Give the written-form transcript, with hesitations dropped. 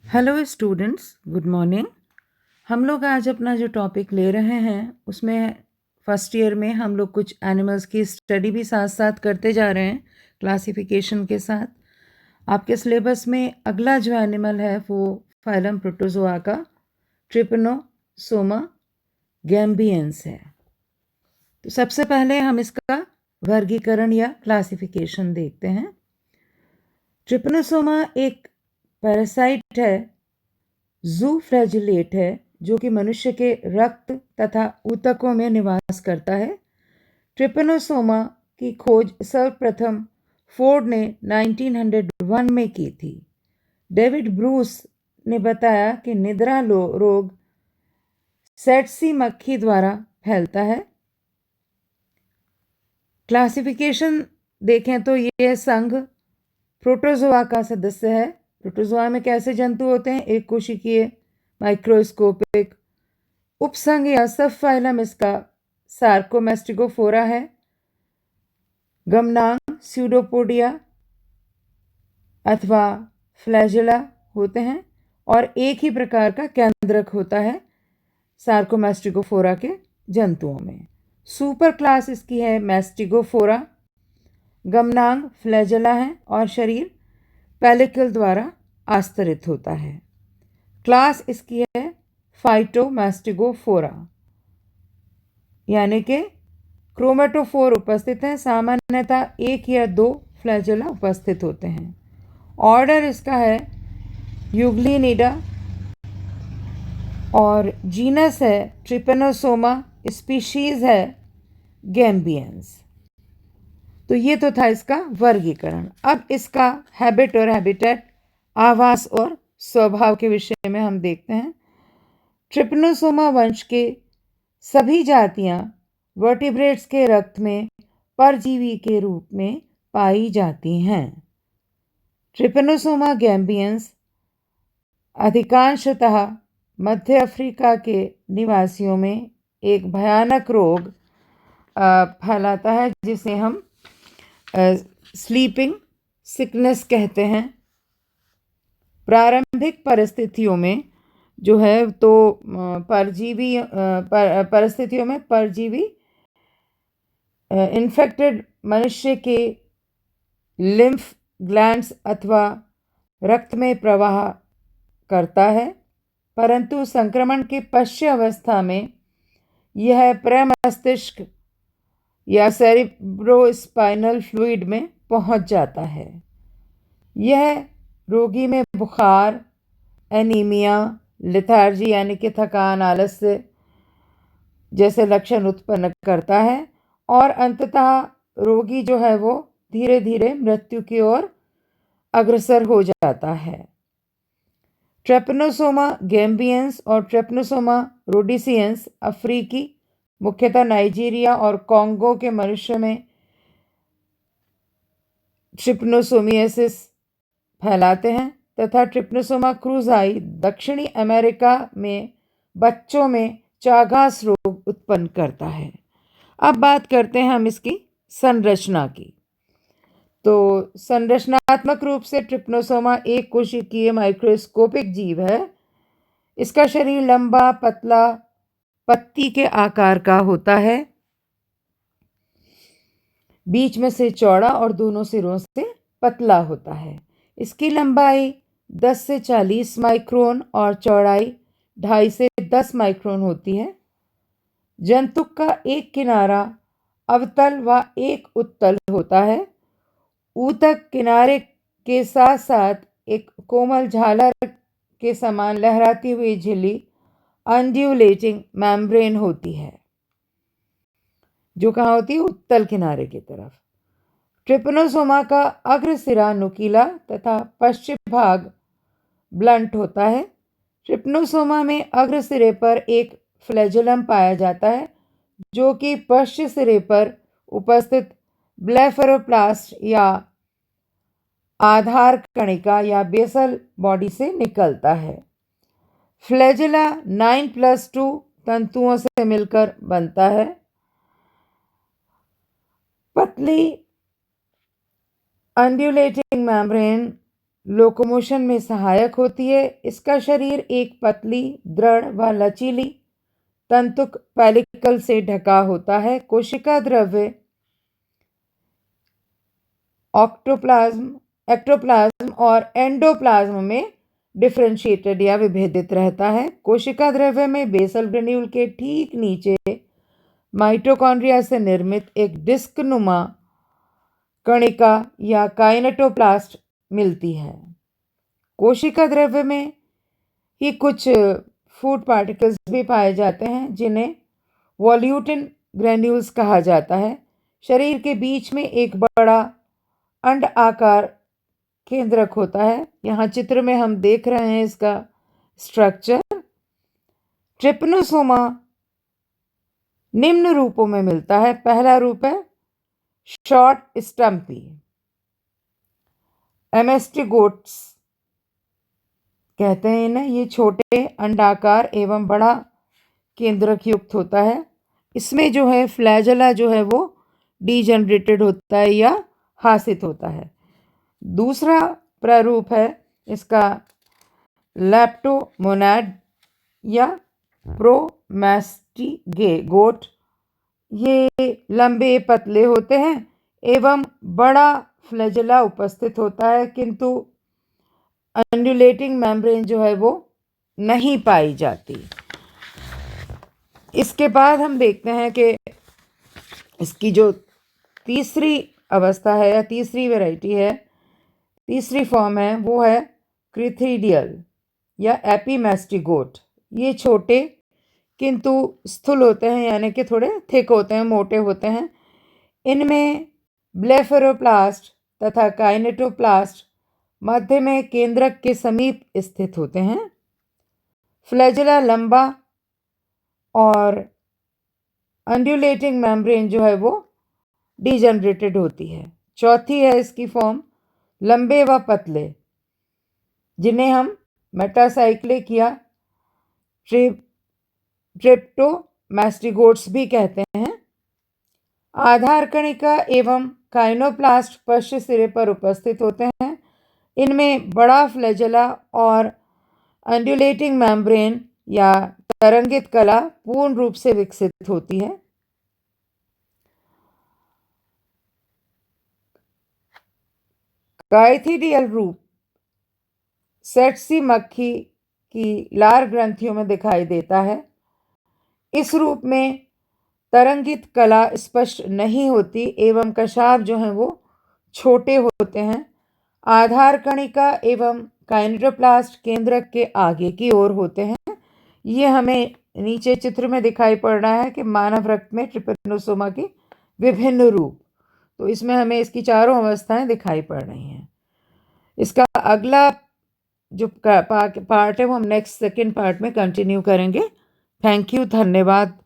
Hello students, good morning. हम लोग आज अपना जो टॉपिक ले रहे हैं उसमें फर्स्ट ईयर में हम लोग कुछ एनिमल्स की स्टडी भी साथ साथ करते जा रहे हैं क्लासिफिकेशन के साथ। आपके सिलेबस में अगला जो एनिमल है वो फाइलम प्रोटोजोआ का ट्रिपनोसोमा गैम्बियंस है। तो सबसे पहले हम इसका वर्गीकरण या क्लासिफिकेशन देखते हैं। ट्रिपनोसोमा एक पैरासाइट है, ज़ूफ्लैजिलेट है, जो कि मनुष्य के रक्त तथा ऊतकों में निवास करता है। ट्रिपनोसोमा की खोज सर्वप्रथम फोर्ड ने 1901 में की थी। डेविड ब्रूस ने बताया कि निद्रा रोग सेटसी मक्खी द्वारा फैलता है। क्लासिफिकेशन देखें तो ये संघ प्रोटोजोआ का सदस्य है। प्रोटोजोआ में कैसे जंतु होते हैं? एक कोशिकीय, माइक्रोस्कोपिक। उपसंघ या सब फाइलम इसका सार्कोमेस्टिगोफोरा है। गमनांग स्यूडोपोडिया अथवा फ्लैजेला होते हैं और एक ही प्रकार का केंद्रक होता है सार्कोमेस्टिगोफोरा के जंतुओं में। सुपर क्लास इसकी है मेस्टिगोफोरा। गमनांग फ्लैजेला है और शरीर पेलिकल द्वारा आस्तरित होता है। क्लास इसकी है फाइटोमेस्टिगोफोरा, यानी कि क्रोमेटोफोर उपस्थित हैं। सामान्यतः एक या दो फ्लैजेला उपस्थित होते हैं। ऑर्डर इसका है यूग्लिनिडा और जीनस है ट्रिपेनोसोमा, स्पीशीज है गैम्बियंस। तो ये तो था इसका वर्गीकरण। अब इसका हैबिट और हैबिटेट, आवास और स्वभाव के विषय में हम देखते हैं। ट्रिपेनोसोमा वंश के सभी जातियां वर्टिब्रेट्स के रक्त में परजीवी के रूप में पाई जाती हैं। ट्रिपेनोसोमा गैम्बियंस अधिकांशतः मध्य अफ्रीका के निवासियों में एक भयानक रोग फैलाता है जिसे हम स्लीपिंग सिकनेस कहते हैं। प्रारंभिक परिस्थितियों में जो है तो परजीवी परिस्थितियों में परजीवी इन्फेक्टेड मनुष्य के लिम्फ ग्लैंड्स अथवा रक्त में प्रवाह करता है, परंतु संक्रमण के पश्य अवस्था में यह प्रमस्तिष्क या सेरिब्रोस्पाइनल फ्लूइड में पहुंच जाता है। यह रोगी में बुखार, एनीमिया, लेथार्जी यानी कि थकान, आलस्य जैसे लक्षण उत्पन्न करता है और अंततः रोगी जो है वो धीरे धीरे मृत्यु की ओर अग्रसर हो जाता है। ट्रेपनोसोमा गैम्बियंस और ट्रेपनोसोमा रोडिसियंस अफ्रीकी, मुख्यतः नाइजीरिया और कॉन्गो के मनुष्य में ट्रिपनोसोमियासिस फैलाते हैं तथा ट्रिपनोसोमा क्रूज़ाई दक्षिणी अमेरिका में बच्चों में चागास रोग उत्पन्न करता है। अब बात करते हैं हम इसकी संरचना की। तो संरचनात्मक रूप से ट्रिपनोसोमा एक कोशिकीय माइक्रोस्कोपिक जीव है। इसका शरीर लंबा, पतला, पत्ती के आकार का होता है, बीच में से चौड़ा और दोनों सिरों से पतला होता है। इसकी लंबाई 10 से 40 माइक्रोन और चौड़ाई 2.5 से 10 माइक्रोन होती है। जंतुक का एक किनारा अवतल व एक उत्तल होता है। ऊतक किनारे के साथ साथ एक कोमल झालर के समान लहराती हुई झिल्ली अंड्यूलेटिंग मेम्ब्रेन होती है, जो कहाँ होती है? उत्तल किनारे की तरफ। ट्रिपनोसोमा का अग्र सिरा नुकीला तथा पश्चिम भाग ब्लंट होता है। ट्रिपनोसोमा में अग्र सिरे पर एक फ्लैजुलम पाया जाता है जो कि पश्चिम सिरे पर उपस्थित ब्लेफरोप्लास्ट या आधार कणिका या बेसल बॉडी से निकलता है। फ्लैजिला 9+2 तंतुओं से मिलकर बनता है। पतली अंड्यूलेटिंग मेम्ब्रेन लोकोमोशन में सहायक होती है। इसका शरीर एक पतली, दृढ़ व लचीली तंतुक पेलिकल से ढका होता है। कोशिका द्रव्य एक्टोप्लाज्म और एंडोप्लाज्म में डिफरेंशिएटेड या विभेदित रहता है। कोशिका द्रव्य में बेसल ग्रेन्यूल के ठीक नीचे माइटोकॉन्ड्रिया से निर्मित एक डिस्क नुमा कणिका या काइनेटोप्लास्ट मिलती है। कोशिका द्रव्य में ही कुछ फूड पार्टिकल्स भी पाए जाते हैं जिन्हें वॉल्यूटिन ग्रेन्यूल्स कहा जाता है। शरीर के बीच में एक बड़ा अंड आकार केंद्रक होता है। यहाँ चित्र में हम देख रहे हैं इसका स्ट्रक्चर। ट्रिपनोसोमा निम्न रूपों में मिलता है। पहला रूप है शॉर्ट स्टम्पी एमेस्टिगोट्स कहते हैं इन्हें। ये छोटे अंडाकार एवं बड़ा केंद्रक युक्त होता है। इसमें जो है फ्लैजेला जो है वो डीजनरेटेड होता है या हासित होता है। दूसरा प्रारूप है इसका लेप्टोमोनाड या प्रोमैस्टिगोट। ये लंबे पतले होते हैं एवं बड़ा फ्लैजेला उपस्थित होता है, किंतु अंडुलेटिंग मेम्ब्रेन जो है वो नहीं पाई जाती। इसके बाद हम देखते हैं कि इसकी जो तीसरी अवस्था है या तीसरी वैरायटी है, तीसरी फॉर्म है, वो है क्रिथिडियल या एपीमेस्टिगोट। ये छोटे किंतु स्थूल होते हैं, यानी कि थोड़े थिक होते हैं, मोटे होते हैं। इनमें ब्लेफेरोप्लास्ट तथा काइनेटोप्लास्ट मध्य में केंद्रक के समीप स्थित होते हैं। फ्लैजेला लंबा और अंडुलेटिंग मेम्ब्रेन जो है वो डीजनरेटेड होती है। चौथी है इसकी फॉर्म लंबे व पतले, जिन्हें हम मेटासाइक्लिक या ट्रिप्टोमैस्टिगोट्स भी कहते हैं। आधार कणिका एवं काइनोप्लास्ट पश्च सिरे पर उपस्थित होते हैं। इनमें बड़ा फ्लैजेला और अंडुलेटिंग मेम्ब्रेन या तरंगित कला पूर्ण रूप से विकसित होती है। काइथिडियल रूप सेट्सी मक्खी की लार ग्रंथियों में दिखाई देता है। इस रूप में तरंगित कला स्पष्ट नहीं होती एवं कशाभ जो हैं वो छोटे होते हैं। आधार कणिका एवं काइनेटोप्लास्ट केंद्रक के आगे की ओर होते हैं। ये हमें नीचे चित्र में दिखाई पड़ रहा है कि मानव रक्त में ट्रिपैनोसोमा की विभिन्न रूप, तो इसमें हमें इसकी चारों अवस्थाएं दिखाई पड़ रही हैं। इसका अगला जो पार्ट है वो हम नेक्स्ट सेकेंड पार्ट में कंटिन्यू करेंगे। थैंक यू, धन्यवाद।